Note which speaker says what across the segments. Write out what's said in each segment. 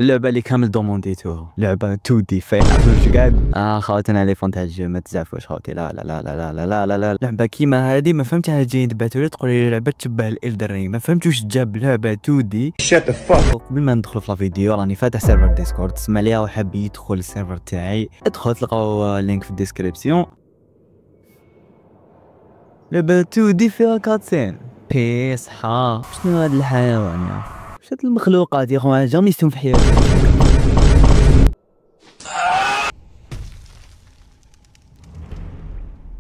Speaker 1: اللعبة اللي كامل دومونديتوها لعبة 2 دي فايت عرفتوا قاعد خواتنا لي فون تاع الجو ما تزعفوش خوتي لا لا لا لا لا لا لا لا لعبة كيما هادي ما فهمتها جايين تبعتوا لي تقولوا لي لعبة تشبه الإلدر رينغ ما فهمتوش جاب لعبة 2 دي
Speaker 2: شات فاك.
Speaker 1: قبل ما ندخل في الفيديو راني فاتح سيرفر ديسكورد تسمع ليا وحاب يدخل السيرفر تاعي ادخل تلقاو اللينك في الديسكريبسيون. لعبة 2 دي فيها كاتسين بي صحا شنو هاد الحيوان يا واش هاد المخلوقات يا خويا جامي يستوم في حياتي.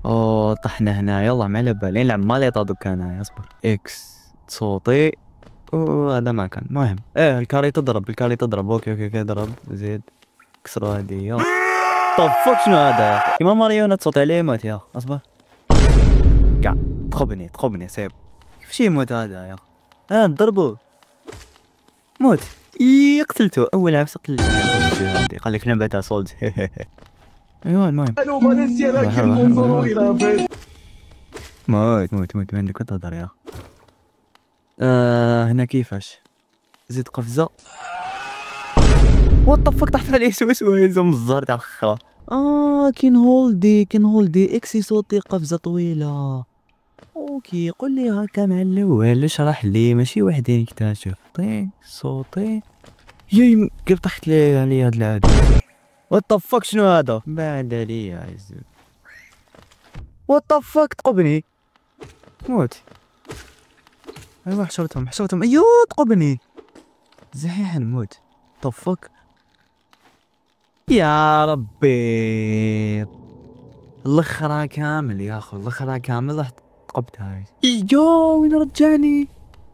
Speaker 1: اوه طحنا هنا يلا ما على بالي نلعب ماليطا دوكا انايا اصبر اكس صوتي هذا ما كان المهم الكاري تضرب اوكي ضرب زيد كسروا هادي يلا طفك شنو هذا كيما ماريونات صوت عليه يموت يا اصبر كاع تخبني سيب كيفاش يموت هذا يا ضربوه موت قتلته اول عفسه قتلته قال لك لعبه تاع سولد ايوا المهم موت ما عندك تهضر يا هنا كيفاش زيد قفزه وات فك طحت عليه سويسه من الزهر تاع الخرا كاين هولدي اكسي صوتي قفزه طويله اوكي قول لي هكا مع الاول اشرح لي ماشي وحدين اكتشف صوتي ياي كيف طحت لي عليا هاد العادي وات فك شنو هذا بعد عليا عزيز وات فك تقبني موت ايوا حشرتهم ايوا تقبني زحيح نموت طفك يا ربي الاخرى كامل يا اخو الاخرى كامل رحت قبت هاي ايوا وين رجعني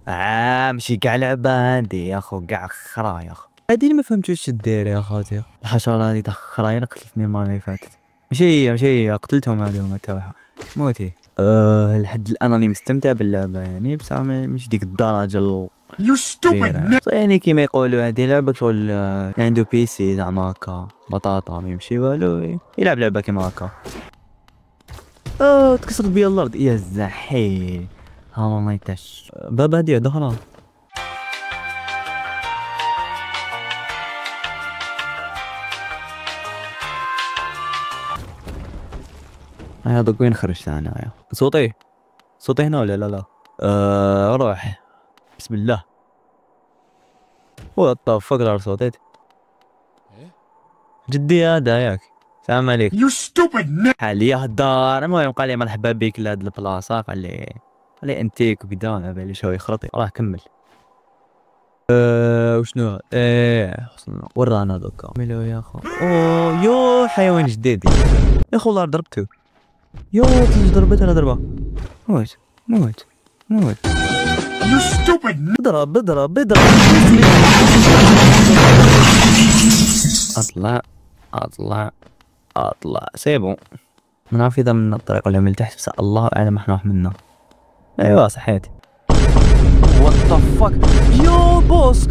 Speaker 1: ماشي كاع لعبة هادي يا اخو كاع خرا يا اخو هادي اللي ما فهمتش واش دير يا خاطر الحشرة هادي تاع خرايا قتلتني المرة اللي فاتت ماشي هي قتلتهم هادوما تاعها موتي لحد الان راني مستمتع باللعبة يعني بصح مش ديك الدرجة
Speaker 2: يو ستوبيد
Speaker 1: يعني كيما يقولوا هادي لعبة شغل عنده بي سي زعما هكا بطاطا ميمشي والو يلعب لعبة كيما هكا تكسرت بيا الارض يا زحيح ها ما يتاش بابا هادي ظهرها دوك وين خرجت انا صوتي هنا ولا لا روح بسم الله وات فك صوتيت جدي هذا ياك السلام عليكم
Speaker 2: يو ستوبيد
Speaker 1: حاليا الدار المهم قال لي مرحبا بك لهاد البلاصه قال لي انتيك وكدا ما بالي شو يخرطي راه كمل وشنو ورانا دوكا ميلو يا خو يو حيوان جديد يا خو والله ضربته يو ضربت انا ضربه موت
Speaker 2: يو ستوبيد
Speaker 1: اضرب اطلع سيبو ما نعرف اذا من الطريق ولا من تحت بس الله اعلم احنا راح منا ايوا صحيت وات ذا فاك يو بوس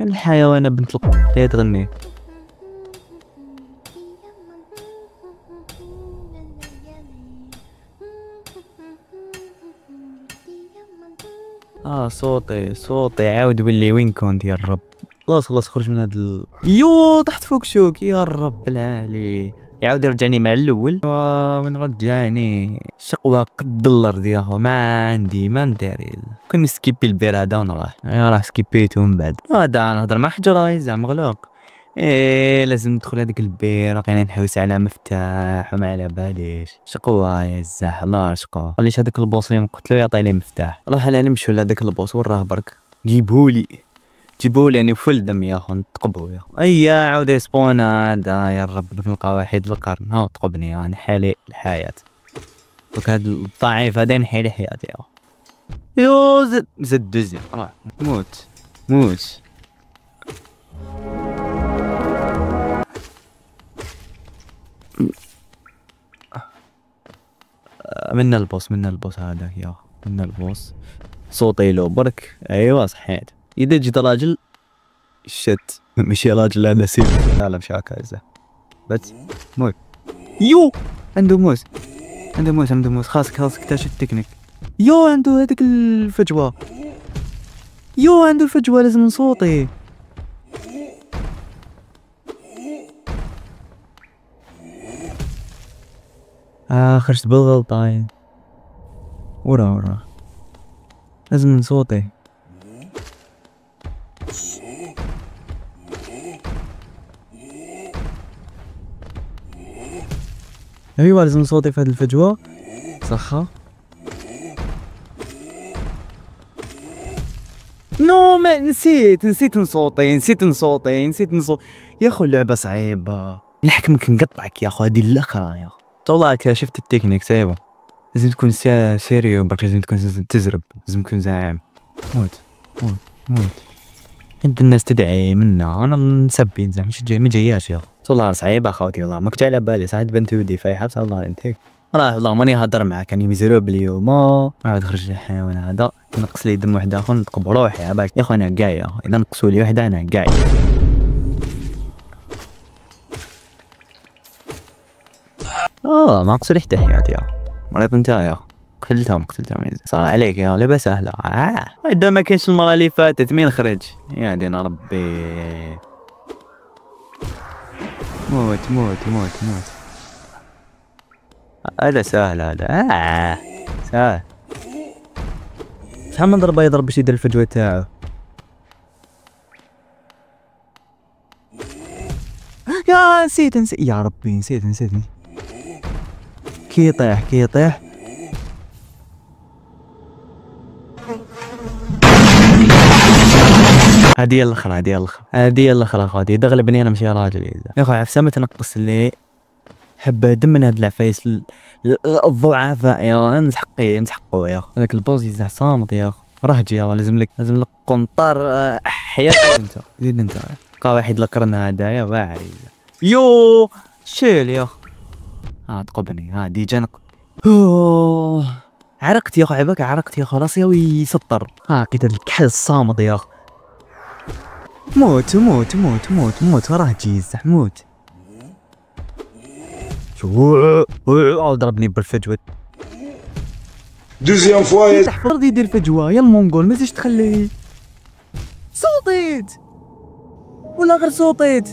Speaker 1: الحيوانة بنت هي تغني صوتي عاود ولي وين كنت يا الرب خلاص خرج من هاد يو طحت فوق شوك يا الرب العالي يعاود يرجعني مع الاول وين رجعني شقوة قد الارض يا اخو ما عندي ما نداري كون نسكيبي البير هذا ونروح راه سكيبيتو من بعد هذا نهضر مع حجر زعما مغلوق لازم ندخل هذيك البير بقينا نحوس على مفتاح وما على باليش شقوة يا الزاح الله شقوة خليش هذاك البوس اللي قلت له يعطي لي مفتاح راح انا نمشيو لهذاك البوس وراه برك جيبولي يعني فل دم يا اخو نتقبو يا اخو عاود يسبون هذا يا رب نلقى واحد القرن هاو تقبني انا حالي الحياة دوك هاد الضعيف هذا نحي لي حياتي يا اخو يو زد دوزي موت منا البوس هذا يا منا البوس صوتي لو برك ايوا صحيت اذا جيت راجل شت ماشي راجل هذا سيف لا مش هكا بس موت. يو عنده موس، عنده موس، عنده موس. خاصك تكتشف التكنيك. يو عنده هذيك الفجوة، يو عنده الفجوة، لازم نصوتي. خرجت بالغلطة. ورا لازم نصوتي. ايوا لازم نصوتي في هاد الفجوة. صحة. نو ما نسيت نصوتي. يا خو اللعبة صعيبة، نحكمك نقطعك يا خو. هادي الاخرى يا خو. والله شفت التكنيك سايبة. لازم تكون سيريو برك، لازم تكون تزرب، لازم تكون زعيم. موت. عند الناس تدعي منا، انا نسبي زعما ما جاياش يا خو. والله صعيبة اخوتي، والله ماك جاي على بالي. صعيب بنت ودي في حبس. والله انت والله ماني هضر معاك، راني مزروب اليوم. ما عاد خرج الحيوان هذا نقص لي دم واحد اخر نطق بروحي. عباك يا خو انا كاع، اذا نقصوا لي وحده انا كاع. ما نقصوا لي حتى حياتي يا مريض انت يا قتلتهم صار عليك يا لعبة سهلة. اذا ما كاينش المرة اللي فاتت مين خرج يا دين ربي. موت. هذا سهل، هذا سهل. شحال من ضربة يضرب باش يدير الفجوة تاعو. يا نسيت يا ربي نسيت. كي يطيح هادي الاخرى غادي تغلبني انا ماشي راجل يا خو. عفسه ما تنقص لي حبه دم من هاد العفايس الضعفاء يا. نسحقوا يا هذاك البوز يزح صامت يا خو. راه جي لازم لك قنطار حياة. انت زيد انت بقى واحد القرن هذايا واعر. يو شيل يا خو. تقبني دي جنق. عرقت يا خو، عباك عرقت يا خو. راسي ويسطر. لقيت الكحل الصامت يا خو. موت. راه جيزح. موت. شو ضربني بالفجوة.
Speaker 2: Deuxième fois.
Speaker 1: تحفظ يدير فجوة يا المونغول. ما تخليه. صوتيت ولا غير صوتيت.